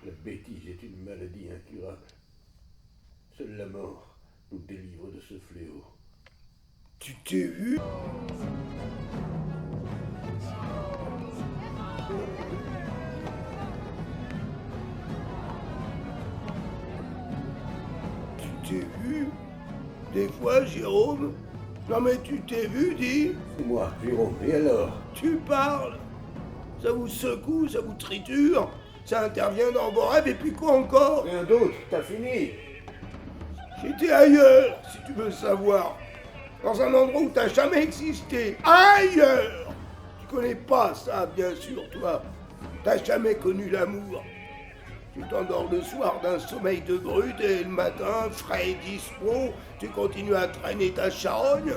La bêtise est une maladie incurable. Seule la mort nous délivre de ce fléau. Tu t'es vu? Tu t'es vu? Des fois, Jérôme? Non mais tu t'es vu, dis? C'est moi, Jérôme, et alors? Tu parles? Ça vous secoue, ça vous triture? Ça intervient dans vos rêves et puis quoi encore? Rien d'autre, t'as fini. J'étais ailleurs, si tu veux savoir. Dans un endroit où t'as jamais existé. Ailleurs! Tu connais pas ça, bien sûr, toi. T'as jamais connu l'amour. Tu t'endors le soir d'un sommeil de brute et le matin, frais et dispo, tu continues à traîner ta charogne.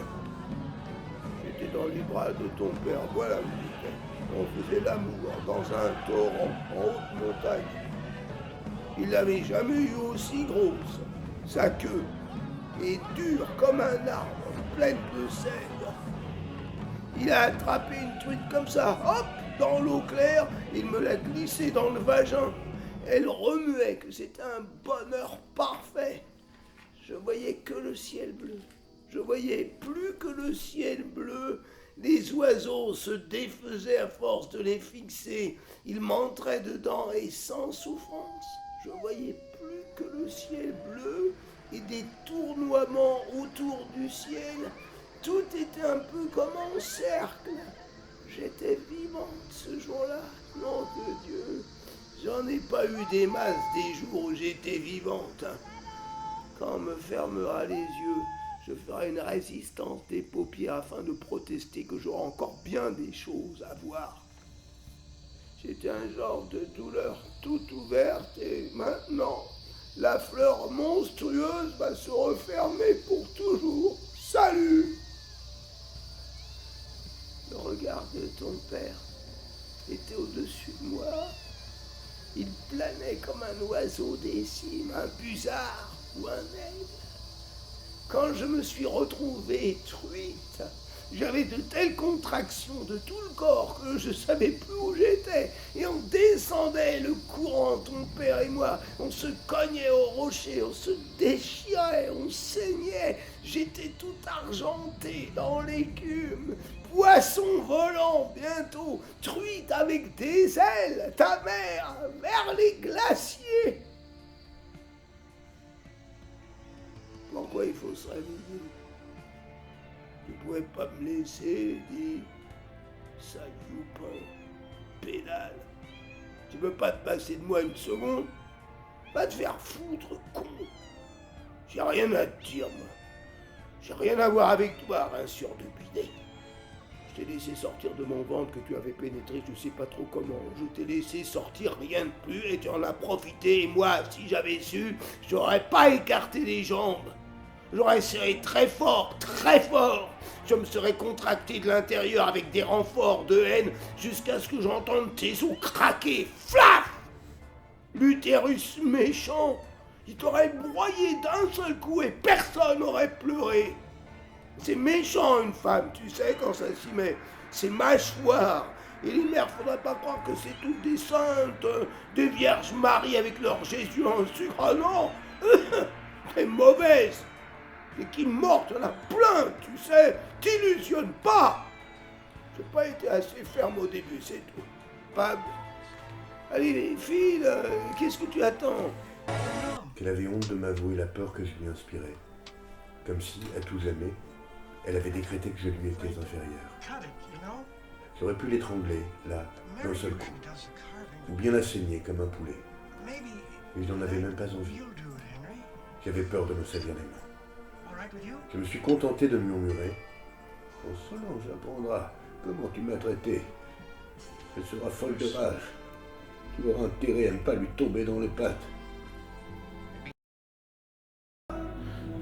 J'étais dans les bras de ton père, voilà où j'étais. On faisait l'amour dans un torrent en haute montagne. Il l'avait jamais eu aussi grosse. Sa queue est dure comme un arbre, pleine de sel. Il a attrapé une truite comme ça, hop, dans l'eau claire, il me l'a glissée dans le vagin. Elle remuait que c'était un bonheur parfait. Je voyais que le ciel bleu. Je voyais plus que le ciel bleu. Les oiseaux se défaisaient à force de les fixer. Ils m'entraient dedans et sans souffrance. Je voyais plus que le ciel bleu et des tournoiements autour du ciel. Tout était un peu comme en cercle. J'étais vivante ce jour-là, nom de Dieu. J'en ai pas eu des masses des jours où j'étais vivante. Quand on me fermera les yeux, je ferai une résistance des paupières afin de protester que j'aurai encore bien des choses à voir. C'était un genre de douleur toute ouverte et maintenant, la fleur monstrueuse va se refermer pour toujours. Salut! Le regard de ton père était au-dessus de moi. Il planait comme un oiseau des cimes, un busard ou un aigle. Quand je me suis retrouvée truite, j'avais de telles contractions de tout le corps que je savais plus où j'étais. Et on descendait le courant, ton père et moi. On se cognait au rocher, on se déchirait, on saignait. J'étais tout argenté dans l'écume. Poisson volant bientôt, truite avec des ailes, ta mère, vers les glaciers. Pourquoi il faut se réveiller? Tu pouvais pas me laisser, dis, sale youpin, pédale. Tu veux pas te passer de moi une seconde? Va te faire foutre, con. J'ai rien à te dire, moi. J'ai rien à voir avec toi, rincure de bidet. Je t'ai laissé sortir de mon ventre que tu avais pénétré, je sais pas trop comment. Je t'ai laissé sortir rien de plus et tu en as profité. Et moi, si j'avais su, j'aurais pas écarté les jambes. J'aurais serré très fort, très fort. Je me serais contracté de l'intérieur avec des renforts de haine jusqu'à ce que j'entende tes os craquer. Flaf! L'utérus méchant, il t'aurait broyé d'un seul coup et personne n'aurait pleuré. C'est méchant une femme, tu sais, quand ça s'y met. C'est mâchoire. Et les mères, faudrait pas croire que c'est toutes des saintes, des vierges Marie avec leur Jésus en sucre. Ah non! T'es mauvaise. Et qui morte, il y en a plein, tu sais. T'illusionne pas. J'ai pas été assez ferme au début, c'est tout. Pas... Allez les filles, là, qu'est-ce que tu attends? Qu'elle avait honte de m'avouer la peur que je lui inspirais. Comme si, à tout jamais, elle avait décrété que je lui étais inférieur. J'aurais pu l'étrangler, là, d'un seul coup, ou bien la saigner comme un poulet. Mais je n'en avais même pas envie. J'avais peur de me salir les mains. Je me suis contenté de murmurer. « En ce moment, j'apprendras comment tu m'as traité. Elle sera folle de rage. Tu auras intérêt à ne pas lui tomber dans les pattes. »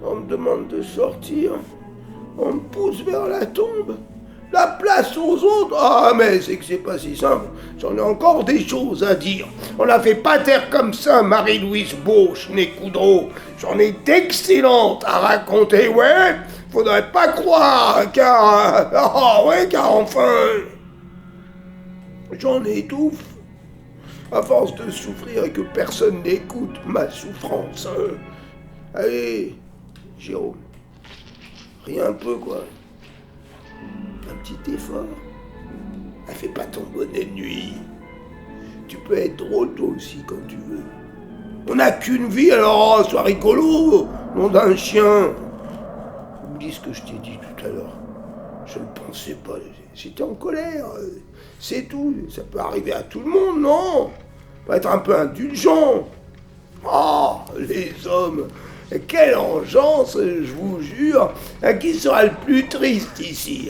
On me demande de sortir. On me pousse vers la tombe. La place aux autres. Ah, mais c'est que c'est pas si simple. J'en ai encore des choses à dire. On la fait pas taire comme ça, Marie-Louise Bauche, née Coudreau. J'en ai d'excellentes à raconter, ouais. Faudrait pas croire, car... Ah, ouais, car enfin... J'en étouffe. À force de souffrir et que personne n'écoute ma souffrance. Hein. Allez, Jérôme, rien un peu quoi. Un petit effort. Fais pas ton bonnet de nuit. Tu peux être drôle toi aussi quand tu veux. On n'a qu'une vie, alors sois rigolo, nom d'un chien. Oublie ce que je t'ai dit tout à l'heure. Je ne pensais pas, j'étais en colère. C'est tout, ça peut arriver à tout le monde, non? Faut être un peu indulgent. Oh, les hommes, quelle engeance, je vous jure. Qui sera le plus triste ici?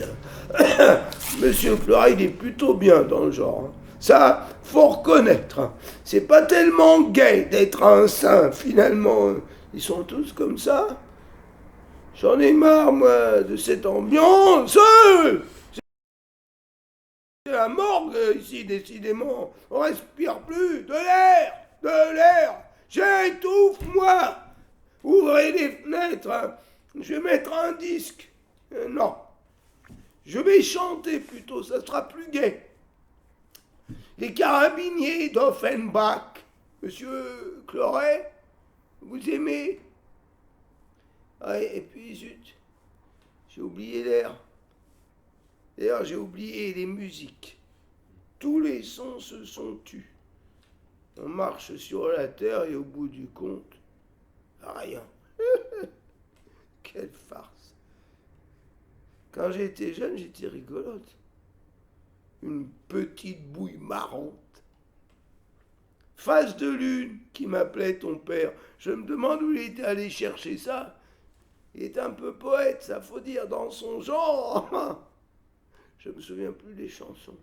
Monsieur Fleury, il est plutôt bien dans le genre. Ça, faut reconnaître. C'est pas tellement gai d'être un saint, finalement. Ils sont tous comme ça. J'en ai marre, moi, de cette ambiance. C'est la morgue, ici, décidément. On respire plus. De l'air. J'étouffe, moi. Ouvrez les fenêtres. Hein. Je vais mettre un disque. Non. Je vais chanter plutôt, ça sera plus gai. Les carabiniers d'Offenbach. Monsieur Cloret, vous aimez? Ouais, et puis zut, j'ai oublié l'air. D'ailleurs, j'ai oublié les musiques. Tous les sons se sont tus. On marche sur la terre et au bout du compte, rien. Quelle farce. Quand j'étais jeune, j'étais rigolote. Une petite bouille marrante. Face de lune qui m'appelait ton père. Je me demande où il était allé chercher ça. Il est un peu poète, ça faut dire, dans son genre. Je me souviens plus des chansons.